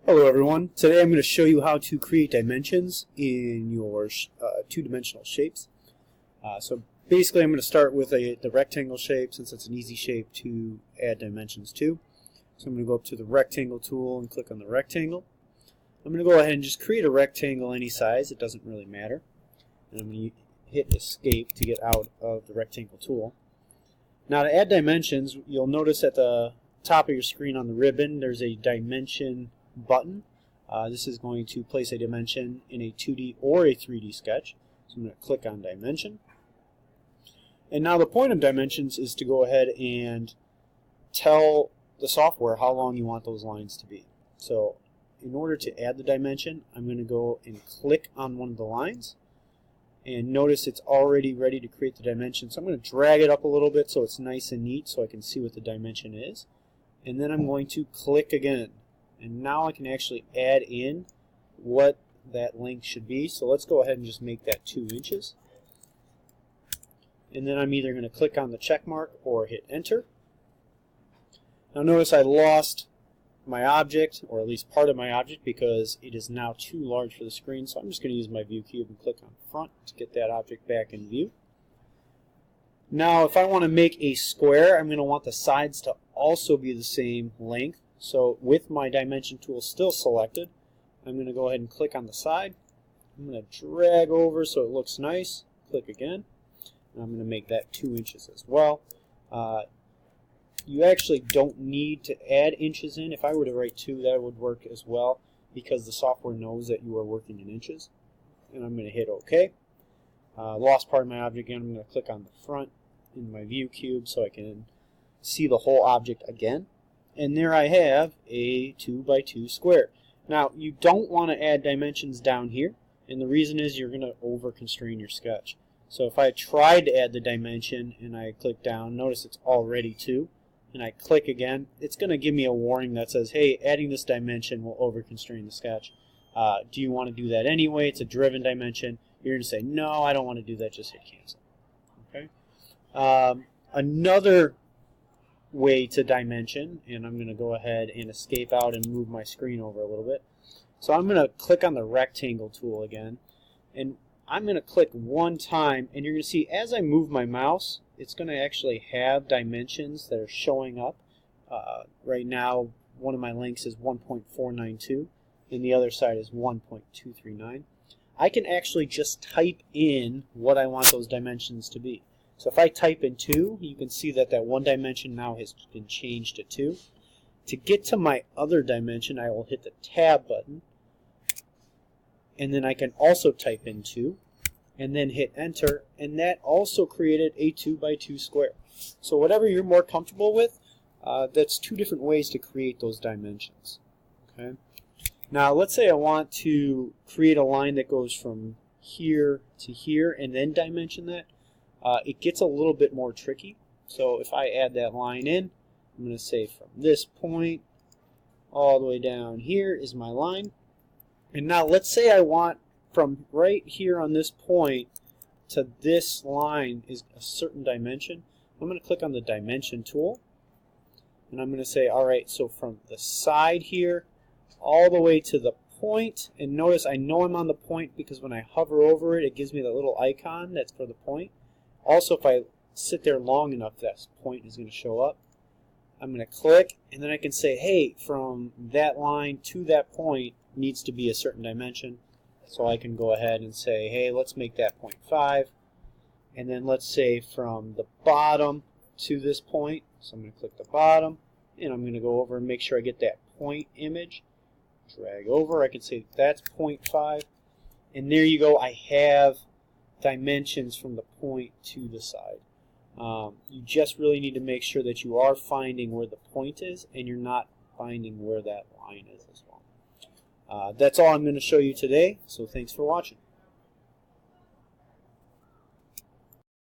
Hello everyone. Today I'm going to show you how to create dimensions in your two-dimensional shapes. So basically I'm going to start with the rectangle shape, since it's an easy shape to add dimensions to. So I'm going to go up to the rectangle tool and click on the rectangle. I'm going to go ahead and just create a rectangle any size, it doesn't really matter. And I'm going to hit escape to get out of the rectangle tool. Now to add dimensions, you'll notice at the top of your screen on the ribbon there's a dimension button. This is going to place a dimension in a 2D or a 3D sketch. So I'm going to click on dimension. And now the point of dimensions is to go ahead and tell the software how long you want those lines to be. So in order to add the dimension, I'm going to go and click on one of the lines. And notice it's already ready to create the dimension. So I'm going to drag it up a little bit so it's nice and neat so I can see what the dimension is. And then I'm going to click again. And now I can actually add in what that length should be. So let's go ahead and just make that 2 inches. And then I'm either going to click on the check mark or hit enter. Now notice I lost my object, or at least part of my object, because it is now too large for the screen. So I'm just going to use my view cube and click on front to get that object back in view. Now if I want to make a square, I'm going to want the sides to also be the same length. So with my dimension tool still selected, I'm going to go ahead and click on the side. I'm going to drag over so it looks nice. Click again. And I'm going to make that 2 inches as well. You actually don't need to add inches in. If I were to write 2, that would work as well, because the software knows that you are working in inches. And I'm going to hit OK. Lost part of my object again. I'm going to click on the front in my view cube so I can see the whole object again. And there I have a 2x2 square. Now you don't want to add dimensions down here, and the reason is you're going to over constrain your sketch. So if I tried to add the dimension and I click down, notice it's already 2, and I click again, it's going to give me a warning that says, hey, adding this dimension will over constrain the sketch. Do you want to do that anyway? It's a driven dimension. You're going to say, no, I don't want to do that, just hit cancel. Okay. Another way to dimension, and I'm going to go ahead and escape out and move my screen over a little bit. So I'm going to click on the rectangle tool again, and I'm going to click one time, and you're going to see as I move my mouse, it's going to actually have dimensions that are showing up. Right now, one of my lengths is 1.492, and the other side is 1.239. I can actually just type in what I want those dimensions to be. So if I type in 2, you can see that that one dimension now has been changed to 2. To get to my other dimension, I will hit the tab button, and then I can also type in 2, and then hit enter, and that also created a 2x2 square. So whatever you're more comfortable with, that's 2 different ways to create those dimensions. Okay. Now let's say I want to create a line that goes from here to here and then dimension that. It gets a little bit more tricky. So if I add that line in, I'm going to say from this point all the way down here is my line. And now let's say I want from right here on this point to this line is a certain dimension. I'm going to click on the dimension tool, and I'm going to say, alright, so from the side here all the way to the point, and notice I know I'm on the point because when I hover over it, it gives me that little icon that's for the point. Also, if I sit there long enough, that point is going to show up. I'm going to click, and then I can say, hey, from that line to that point needs to be a certain dimension. So I can go ahead and say, hey, let's make that 0.5. And then let's say from the bottom to this point. So I'm going to click the bottom, and I'm going to go over and make sure I get that point image. Drag over. I can say that's 0.5. And there you go. I have dimensions from the point to the side. You just really need to make sure that you are finding where the point is and you're not finding where that line is as well. That's all I'm going to show you today, so thanks for watching.